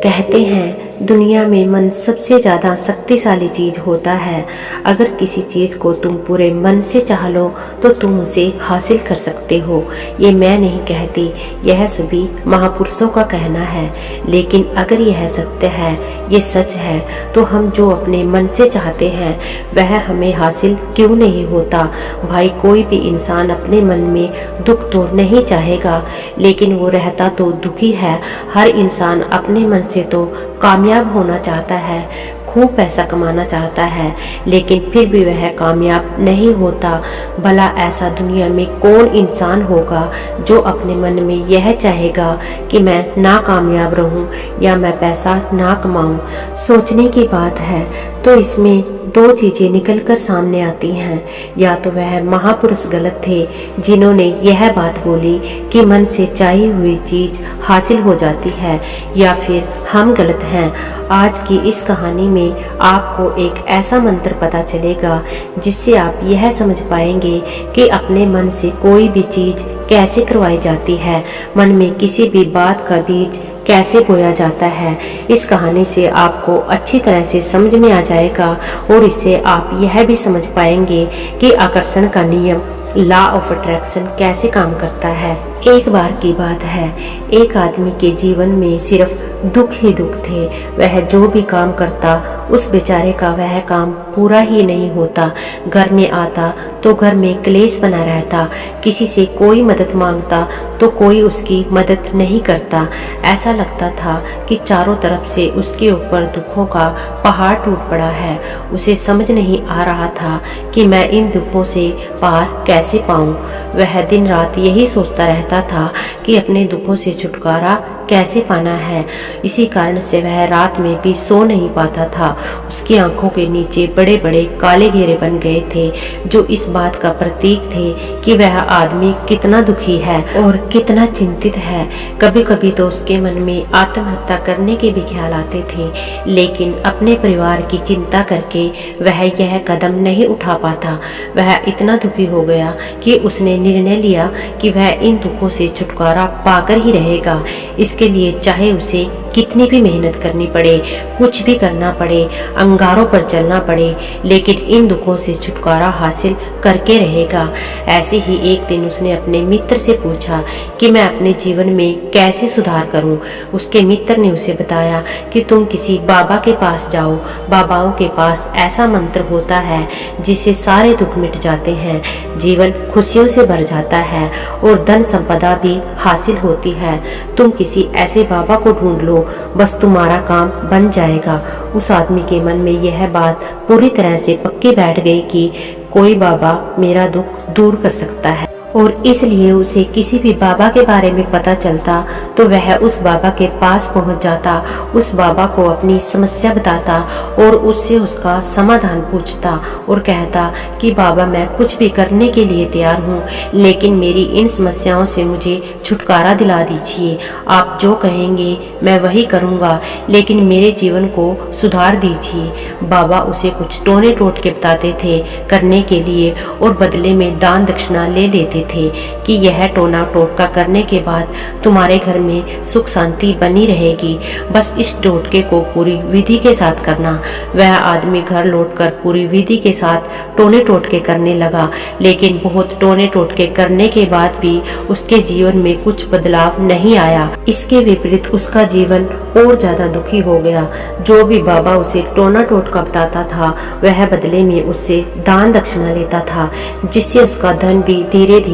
कहते हैं दुनिया में मन सबसे ज़्यादा शक्तिशाली चीज़ होता है। अगर किसी चीज़ को तुम पूरे मन से चाह लो तो तुम उसे हासिल कर सकते हो। ये मैं नहीं कहती, यह सभी महापुरुषों का कहना है। लेकिन अगर यह सत्य है, ये सच है, तो हम जो अपने मन से चाहते हैं वह हमें हासिल क्यों नहीं होता। भाई, कोई भी इंसान अपने मन में दुख तो नहीं चाहेगा, लेकिन वो रहता तो दुखी है। हर इंसान अपने मन से तो कामयाब होना चाहता है, खूब पैसा कमाना चाहता है, लेकिन फिर भी वह कामयाब नहीं होता। भला ऐसा दुनिया में कौन इंसान होगा जो अपने मन में यह चाहेगा कि मैं ना कामयाब रहूं या मैं पैसा ना कमाऊं। सोचने की बात है तो इसमें दो चीजें निकलकर सामने आती हैं। या तो वह महापुरुष गलत थे जिन्होंने यह बात बोली कि मन से चाही हुई चीज हासिल हो जाती है, या फिर हम गलत हैं। आज की इस कहानी में आपको एक ऐसा मंत्र पता चलेगा जिससे आप यह समझ पाएंगे कि अपने मन से कोई भी चीज कैसे करवाई जाती है, मन में किसी भी बात का बीज कैसे बोया जाता है। इस कहानी से आपको अच्छी तरह से समझ में आ जाएगा और इससे आप यह भी समझ पाएंगे कि आकर्षण का नियम, लॉ ऑफ अट्रैक्शन कैसे काम करता है। एक बार की बात है, एक आदमी के जीवन में सिर्फ दुख ही दुख थे। वह जो भी काम करता उस बेचारे का वह काम पूरा ही नहीं होता। घर में आता तो घर में क्लेश बना रहता, किसी से कोई मदद मांगता तो कोई उसकी मदद नहीं करता। ऐसा लगता था कि चारों तरफ से उसके ऊपर दुखों का पहाड़ टूट पड़ा है। उसे समझ नहीं आ रहा था कि मैं इन दुखों से पार कैसे पाऊं। वह दिन रात यही सोचता रहता था कि अपने दुखों से छुटकारा कैसे पाना है। इसी कारण से वह रात में भी सो नहीं पाता था। उसकी आंखों के नीचे बड़े बड़े काले घेरे बन गए थे, जो इस बात का प्रतीक थे कि वह आदमी कितना दुखी है और कितना चिंतित है। कभी कभी तो उसके मन में आत्महत्या करने के भी ख्याल आते थे, लेकिन अपने परिवार की चिंता करके वह यह कदम नहीं उठा पाता। वह इतना दुखी हो गया कि उसने निर्णय लिया कि वह इन दुखों से छुटकारा पाकर ही रहेगा। इसके लिए चाहे उसे कितनी भी मेहनत करनी पड़े, कुछ भी करना पड़े, अंगारों पर चलना पड़े, लेकिन इन दुखों से छुटकारा हासिल करके रहेगा। ऐसे ही एक दिन उसने अपने मित्र से पूछा कि मैं अपने जीवन में कैसे सुधार करूं। उसके मित्र ने उसे बताया कि तुम किसी बाबा के पास जाओ। बाबाओं के पास ऐसा मंत्र होता है जिससे सारे दुख मिट जाते हैं, जीवन खुशियों से भर जाता है और धन संपदा भी हासिल होती है। तुम किसी ऐसे बाबा को ढूंढ लो, बस तुम्हारा काम बन जाएगा। उस आदमी के मन में यह बात पूरी तरह से पक्की बैठ गई कि कोई बाबा मेरा दुख दूर कर सकता है, और इसलिए उसे किसी भी बाबा के बारे में पता चलता तो वह उस बाबा के पास पहुंच जाता, उस बाबा को अपनी समस्या बताता और उससे उसका समाधान पूछता और कहता कि बाबा, मैं कुछ भी करने के लिए तैयार हूँ, लेकिन मेरी इन समस्याओं से मुझे छुटकारा दिला दीजिए। आप जो कहेंगे मैं वही करूँगा, लेकिन मेरे जीवन को सुधार दीजिए। बाबा उसे कुछ टोने टोटके बताते थे करने के लिए और बदले में दान दक्षिणा ले लेते थे कि यह टोना टोटका करने के बाद तुम्हारे घर में सुख शांति बनी रहेगी, बस इस टोटके को पूरी विधि के साथ करना। वह आदमी घर लौटकर पूरी विधि के साथ टोने टोटके करने लगा, लेकिन बहुत टोने टोटके करने के बाद भी उसके जीवन में कुछ बदलाव नहीं आया। इसके विपरीत उसका जीवन और ज्यादा दुखी हो गया। जो भी बाबा उसे टोना टोटका बताता था वह बदले में उससे दान दक्षिणा लेता था, जिससे उसका धन भी धीरे धीरे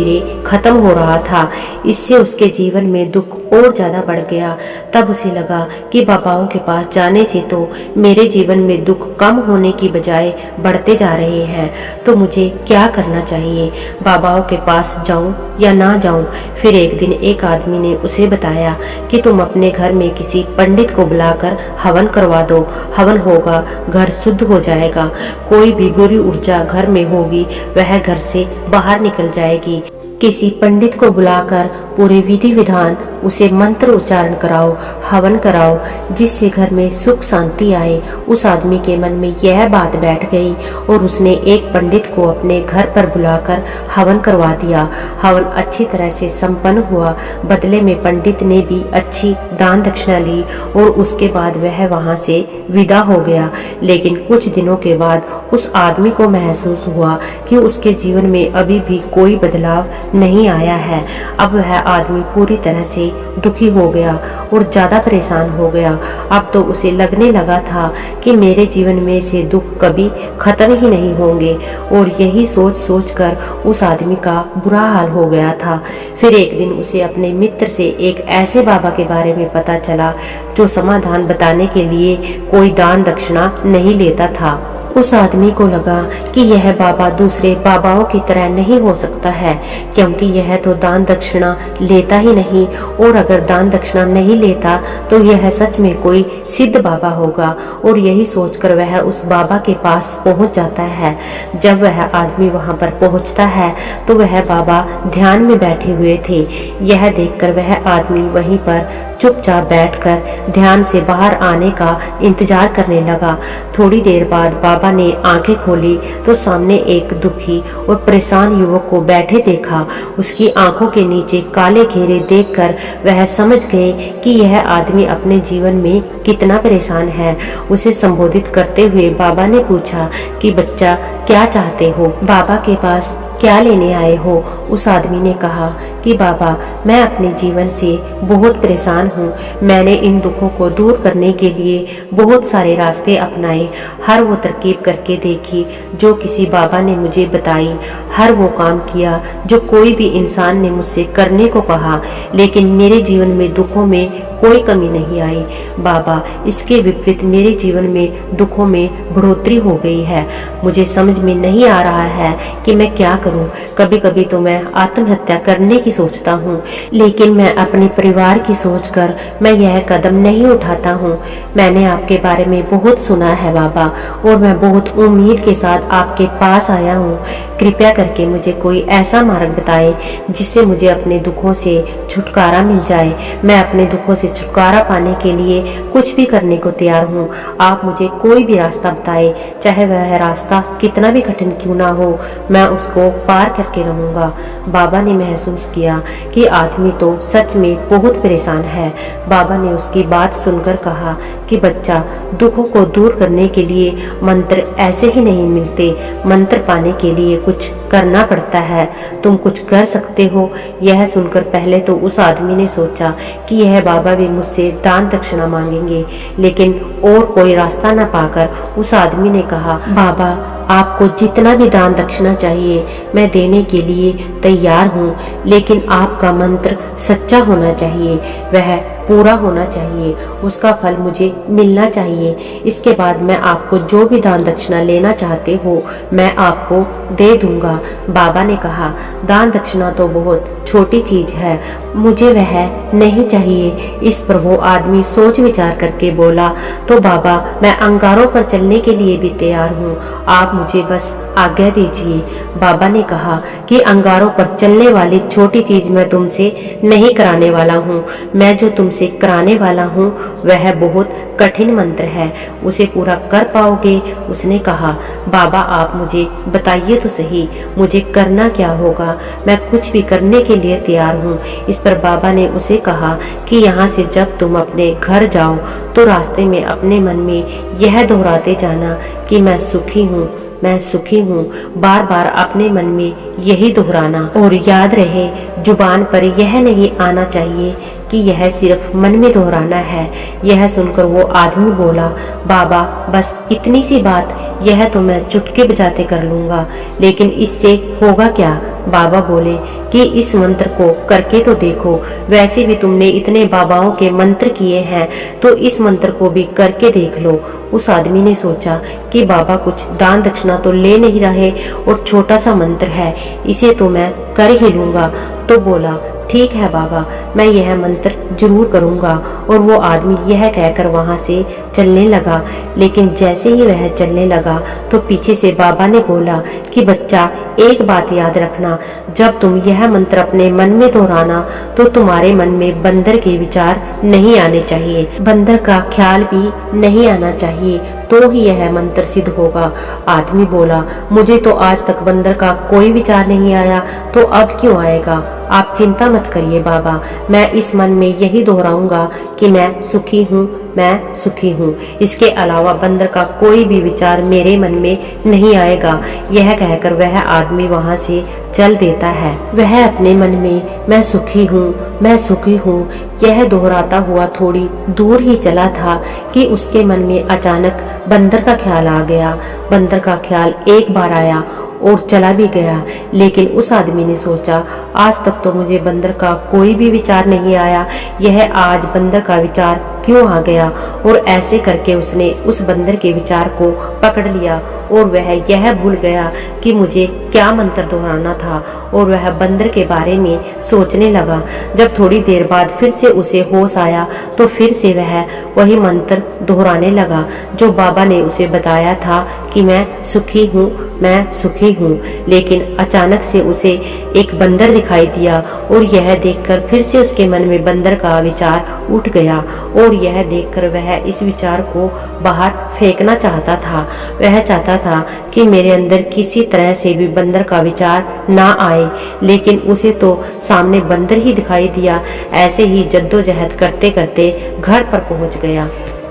खत्म हो रहा था। इससे उसके जीवन में दुख और ज्यादा बढ़ गया। तब उसे लगा कि बाबाओं के पास जाने से तो मेरे जीवन में दुख कम होने की बजाय बढ़ते जा रहे हैं, तो मुझे क्या करना चाहिए? बाबाओं के पास जाऊं या ना जाऊं? फिर एक दिन एक आदमी ने उसे बताया कि तुम अपने घर में किसी पंडित को बुलाकर हवन करवा दो। हवन होगा, घर शुद्ध हो जाएगा, कोई भी बुरी ऊर्जा घर में होगी वह घर से बाहर निकल जाएगी। किसी पंडित को बुलाकर पूरे विधि विधान उसे मंत्र उच्चारण कराओ, हवन कराओ, जिससे घर में सुख शांति आए। उस आदमी के मन में यह बात बैठ गई और उसने एक पंडित को अपने घर पर बुलाकर हवन करवा दिया। हवन अच्छी तरह से संपन्न हुआ। बदले में पंडित ने भी अच्छी दान दक्षिणा ली और उसके बाद वह वहां से विदा हो गया। लेकिन कुछ दिनों के बाद उस आदमी को महसूस हुआ कि उसके जीवन में अभी भी कोई बदलाव नहीं आया है। अब वह आदमी पूरी तरह से दुखी हो गया और ज्यादा परेशान हो गया। अब तो उसे लगने लगा था कि मेरे जीवन में से दुख कभी खत्म ही नहीं होंगे, और यही सोच सोच कर उस आदमी का बुरा हाल हो गया था। फिर एक दिन उसे अपने मित्र से एक ऐसे बाबा के बारे में पता चला जो समाधान बताने के लिए कोई दान दक्षिणा नहीं लेता था। उस आदमी को लगा कि यह बाबा दूसरे बाबाओं की तरह नहीं हो सकता है, क्योंकि यह तो दान दक्षिणा लेता ही नहीं, और अगर दान दक्षिणा नहीं लेता तो यह सच में कोई सिद्ध बाबा होगा। और यही सोचकर वह उस बाबा के पास पहुंच जाता है। जब वह आदमी वहां पर पहुंचता है तो वह बाबा ध्यान में बैठे हुए थे। यह देखकर वह आदमी वहीं पर चुपचाप बैठकर ध्यान से बाहर आने का इंतजार करने लगा। थोड़ी देर बाद बाबा ने आंखें खोली तो सामने एक दुखी और परेशान युवक को बैठे देखा। उसकी आंखों के नीचे काले घेरे देखकर वह समझ गए कि यह आदमी अपने जीवन में कितना परेशान है। उसे संबोधित करते हुए बाबा ने पूछा कि बच्चा, क्या चाहते हो? बाबा के पास क्या लेने आए हो? उस आदमी ने कहा कि बाबा, मैं अपने जीवन से बहुत परेशान हूँ। मैंने इन दुखों को दूर करने के लिए बहुत सारे रास्ते अपनाए, हर वो तरकीब करके देखी जो किसी बाबा ने मुझे बताई, हर वो काम किया जो कोई भी इंसान ने मुझसे करने को कहा, लेकिन मेरे जीवन में दुखों में कोई कमी नहीं आई। बाबा, इसके विपरीत मेरे जीवन में दुखों में बढ़ोतरी हो गई है। मुझे समझ में नहीं आ रहा है कि मैं क्या करूं। कभी कभी तो मैं आत्महत्या करने की सोचता हूं, लेकिन मैं अपने परिवार की सोचकर मैं यह कदम नहीं उठाता हूं। मैंने आपके बारे में बहुत सुना है बाबा, और मैं बहुत उम्मीद के साथ आपके पास आया हूँ। कृपया करके मुझे कोई ऐसा मार्ग बताएं जिससे मुझे अपने दुखों से छुटकारा मिल जाए। मैं अपने दुखों से छुटकारा पाने के लिए कुछ भी करने को तैयार हूँ। आप मुझे कोई भी रास्ता बताएं, चाहे वह रास्ता कितना भी कठिन क्यों ना हो, मैं उसको पार करके रहूंगा। बाबा ने महसूस किया कि आदमी तो सच में बहुत परेशान है। बाबा ने उसकी बात सुनकर कहा कि बच्चा, दुखों को दूर करने के लिए मंत्र ऐसे ही नहीं मिलते। मंत्र पाने के लिए कुछ करना पड़ता है। तुम कुछ कर सकते हो। यह सुनकर पहले तो उस आदमी ने सोचा कि यह बाबा भी मुझसे दान दक्षिणा मांगेंगे, लेकिन और कोई रास्ता न पाकर उस आदमी ने कहा, बाबा, आपको जितना भी दान दक्षिणा चाहिए मैं देने के लिए तैयार हूँ, लेकिन आपका मंत्र सच्चा होना चाहिए, वह पूरा होना चाहिए, उसका फल मुझे मिलना चाहिए। इसके बाद मैं आपको जो भी दान दक्षिणा लेना चाहते हो मैं आपको दे दूंगा। बाबा ने कहा, दान दक्षिणा तो बहुत छोटी चीज है, मुझे वह नहीं चाहिए। इस पर वो आदमी सोच विचार करके बोला, तो बाबा, मैं अंगारों पर चलने के लिए भी तैयार हूँ, आप मुझे बस आज्ञा दीजिए। बाबा ने कहा कि अंगारों पर चलने वाली छोटी चीज मैं तुमसे नहीं कराने वाला हूँ। मैं जो तुमसे कराने वाला हूँ वह बहुत कठिन मंत्र है, उसे पूरा कर पाओगे? उसने कहा, बाबा, आप मुझे बताइए तो सही, मुझे करना क्या होगा? मैं कुछ भी करने के लिए तैयार हूँ। इस पर बाबा ने उसे कहा कि यहाँ से जब तुम अपने घर जाओ तो रास्ते में अपने मन में यह दोहराते जाना कि मैं सुखी हूँ, मैं सुखी हूँ। बार बार अपने मन में यही दोहराना, और याद रहे जुबान पर यह नहीं आना चाहिए कि यह सिर्फ मन में दोहराना है। यह सुनकर वो आदमी बोला, बाबा, बस इतनी सी बात, यह तो मैं चुटकी बजाते कर लूंगा, लेकिन इससे होगा क्या? बाबा बोले कि इस मंत्र को करके तो देखो, वैसे भी तुमने इतने बाबाओं के मंत्र किए हैं, तो इस मंत्र को भी करके देख लो। उस आदमी ने सोचा कि बाबा कुछ दान दक्षिणा तो ले नहीं रहे और छोटा सा मंत्र है, इसे तो मैं कर ही लूंगा। तो बोला, ठीक है बाबा, मैं यह मंत्र जरूर करूंगा। और वो आदमी यह कहकर वहां से चलने लगा। लेकिन जैसे ही वह चलने लगा तो पीछे से बाबा ने बोला कि बच्चा, एक बात याद रखना, जब तुम यह मंत्र अपने मन में दोहराना तो तुम्हारे मन में बंदर के विचार नहीं आने चाहिए, बंदर का ख्याल भी नहीं आना चाहिए, तो ही यह मंत्र सिद्ध होगा। आदमी बोला, मुझे तो आज तक बंदर का कोई विचार नहीं आया, तो अब क्यों आएगा? आप चिंता मत करिए बाबा, मैं इस मन में यही दोहराऊंगा कि मैं सुखी हूँ, मैं सुखी हूँ। इसके अलावा बंदर का कोई भी विचार मेरे मन में नहीं आएगा। यह कहकर वह आदमी वहां से चल देता है। वह अपने मन में मैं सुखी हूँ, मैं सुखी हूँ यह दोहराता हुआ थोड़ी दूर ही चला था कि उसके मन में अचानक बंदर का ख्याल आ गया। बंदर का ख्याल एक बार आया और चला भी गया। लेकिन उस आदमी ने सोचा, आज तक तो मुझे बंदर का कोई भी विचार नहीं आया, यह आज बंदर का विचार क्यों आ गया? और ऐसे करके उसने उस बंदर के विचार को पकड़ लिया और वह यह भूल गया कि मुझे क्या मंत्र दोहराना था, और वह बंदर के बारे में सोचने लगा। जब थोड़ी देर बाद फिर से उसे होश आया तो फिर से वह वही मंत्र दोहराने लगा जो बाबा ने उसे बताया था कि मैं सुखी हूँ, मैं सुखी हूँ। लेकिन अचानक से उसे एक बंदर दिखाई दिया और यह देखकर फिर से उसके मन में बंदर का विचार उठ गया और यह देखकर वह इस विचार को बाहर फेंकना चाहता था। वह चाहता था कि मेरे अंदर किसी तरह से भी बंदर का विचार ना आए, लेकिन उसे तो सामने बंदर ही दिखाई दिया। ऐसे ही जद्दोजहद करते करते घर पर पहुंच गया।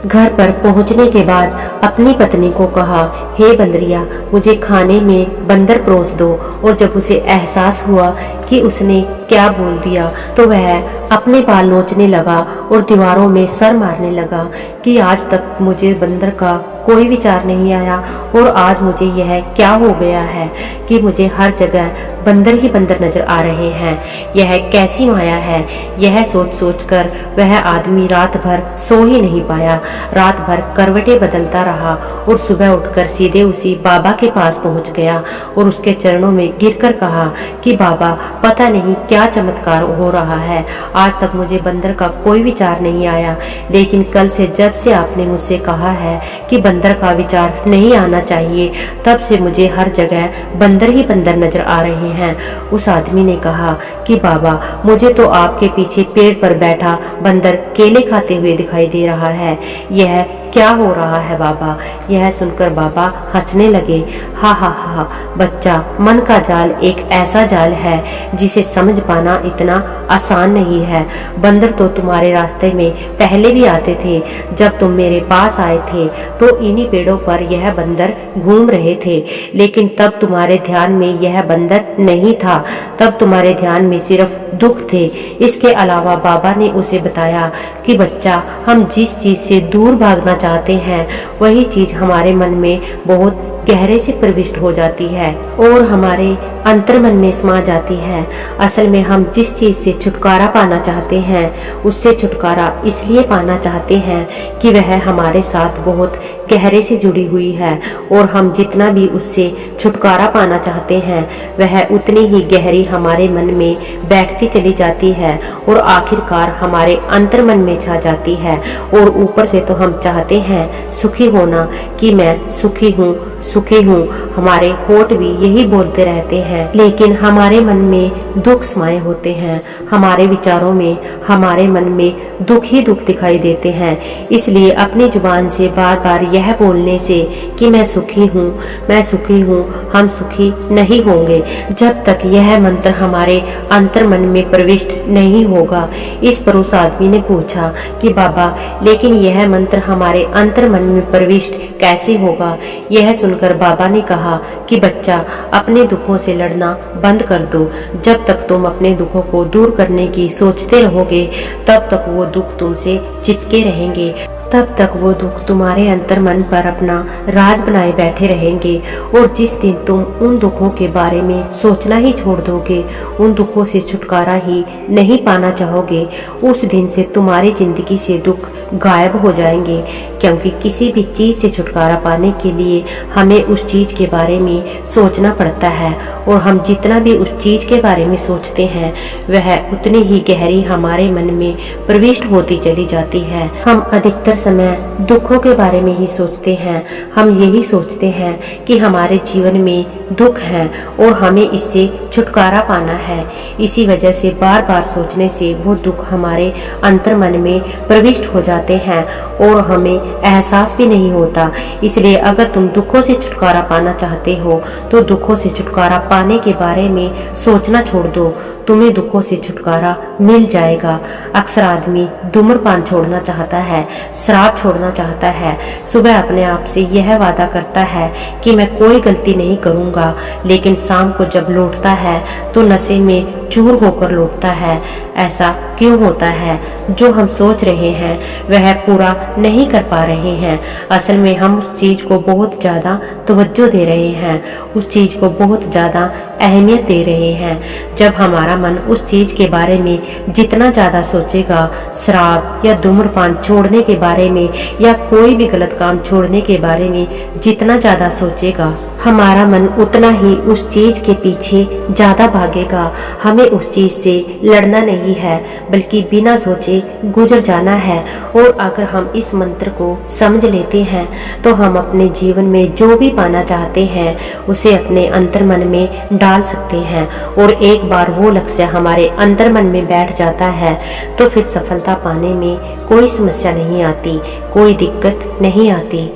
घर पर पहुंचने के बाद अपनी पत्नी को कहा, हे बंदरिया, मुझे खाने में बंदर परोस दो। और जब उसे एहसास हुआ कि उसने क्या बोल दिया तो वह अपने बाल नोचने लगा और दीवारों में सर मारने लगा कि आज तक मुझे बंदर का कोई विचार नहीं आया और आज मुझे यह क्या हो गया है कि मुझे हर जगह बंदर ही बंदर नजर आ रहे हैं। यह कैसी माया है? यह सोच सोच कर वह आदमी रात भर सो ही नहीं पाया। रात भर करवटें बदलता रहा और सुबह उठकर सीधे उसी बाबा के पास पहुंच गया और उसके चरणों में गिरकर कहा कि बाबा, पता नहीं क्या चमत्कार हो रहा है, आज तक मुझे बंदर का कोई विचार नहीं आया, लेकिन कल से जब से आपने मुझसे कहा है कि बंदर का विचार नहीं आना चाहिए, तब से मुझे हर जगह बंदर ही बंदर नजर आ रहे हैं। उस आदमी ने कहा कि बाबा, मुझे तो आपके पीछे पेड़ पर बैठा बंदर केले खाते हुए दिखाई दे रहा है, यह क्या हो रहा है बाबा? यह सुनकर बाबा हंसने लगे। हा हा हा बच्चा, मन का जाल एक ऐसा जाल है जिसे समझ पाना इतना आसान नहीं है। बंदर तो तुम्हारे रास्ते में पहले भी आते थे। जब तुम मेरे पास आए थे तो इन्हीं पेड़ों पर यह बंदर घूम रहे थे, लेकिन तब तुम्हारे ध्यान में यह बंदर नहीं था, तब तुम्हारे ध्यान में सिर्फ दुख थे। इसके अलावा बाबा ने उसे बताया कि बच्चा, हम जिस चीज से दूर भागना चाहते हैं वही चीज हमारे मन में बहुत गहरे से प्रविष्ट हो जाती है और हमारे अंतर्मन में समा जाती है। असल में हम जिस चीज से छुटकारा पाना चाहते हैं उससे छुटकारा इसलिए पाना चाहते हैं कि वह हमारे साथ बहुत गहरे से जुड़ी हुई है, और हम जितना भी उससे छुटकारा पाना चाहते हैं वह उतनी ही गहरी हमारे मन में बैठती चली जाती है और आखिरकार हमारे अंतर्मन में छा जाती है। और ऊपर से तो हम चाहते हैं सुखी होना कि मैं सुखी हूँ, सुखी हूँ। हमारे होठ भी यही बोलते रहते हैं, लेकिन हमारे मन में दुख समाये होते हैं। हमारे विचारों में, हमारे मन में दुख ही दुख दिखाई देते हैं। इसलिए अपनी जुबान से बार बार यह बोलने से कि मैं सुखी हूँ, मैं सुखी हूँ, हम सुखी नहीं होंगे जब तक यह मंत्र हमारे अंतर्मन में प्रविष्ट नहीं होगा। इस पर उस आदमी ने पूछा कि बाबा, लेकिन यह मंत्र हमारे अंतर्मन में प्रविष्ट कैसे होगा? यह सुनकर बाबा ने कहा कि बच्चा, अपने दुखों से लड़ना बंद कर दो। जब तक तुम अपने दुखों को दूर करने की सोचते रहोगे तब तक वो दुख तुमसे चिपके रहेंगे, तब तक वो दुख तुम्हारे अंतर्मन पर अपना राज बनाए बैठे रहेंगे। और जिस दिन तुम उन दुखों के बारे में सोचना ही छोड़ दोगे, उन दुखों से छुटकारा ही नहीं पाना चाहोगे, उस दिन से तुम्हारी जिंदगी से दुख गायब हो जाएंगे। क्योंकि किसी भी चीज से छुटकारा पाने के लिए हमें उस चीज के बारे में सोचना पड़ता है, और हम जितना भी उस चीज के बारे में सोचते हैं वह उतनी ही गहरी हमारे मन में प्रविष्ट होती चली जाती है। हम अधिकतर समय दुखों के बारे में ही सोचते हैं। हम यही सोचते हैं कि हमारे जीवन में दुख है और हमें इससे छुटकारा पाना है। इसी वजह से बार बार सोचने से वो दुख हमारे अंतर मन में प्रविष्ट हो जाते हैं और हमें एहसास भी नहीं होता। इसलिए अगर तुम दुखों से छुटकारा पाना चाहते हो तो दुखों से छुटकारा पाने के बारे में सोचना छोड़ दो, तुम्हें दुखों से छुटकारा मिल जाएगा। अक्सर आदमी धूम्रपान छोड़ना चाहता है, शराब छोड़ना चाहता है, सुबह अपने आप से यह वादा करता है कि मैं कोई गलती नहीं करूंगा, लेकिन शाम को जब लौटता है तो नशे में चूर होकर लौटता है। ऐसा क्यों होता है? जो हम सोच रहे हैं वह पूरा नहीं कर पा रहे हैं। असल में हम उस चीज को बहुत ज्यादा तवज्जो दे रहे हैं, उस चीज को बहुत ज्यादा अहमियत दे रहे हैं। जब हमारा मन उस चीज के बारे में जितना ज्यादा सोचेगा, शराब या धूम्रपान छोड़ने के बारे में या कोई भी गलत काम छोड़ने के बारे में जितना ज्यादा सोचेगा, हमारा मन उतना ही उस चीज के पीछे ज्यादा भागेगा। हमें उस चीज से लड़ना नहीं है, बल्कि बिना सोचे गुजर जाना है। और अगर हम इस मंत्र को समझ लेते हैं तो हम अपने जीवन में जो भी पाना चाहते हैं उसे अपने अंतर मन में डाल सकते हैं। और एक बार वो लक्ष्य हमारे अंतर मन में बैठ जाता है तो फिर सफलता पाने में कोई समस्या नहीं आती, कोई दिक्कत नहीं आती।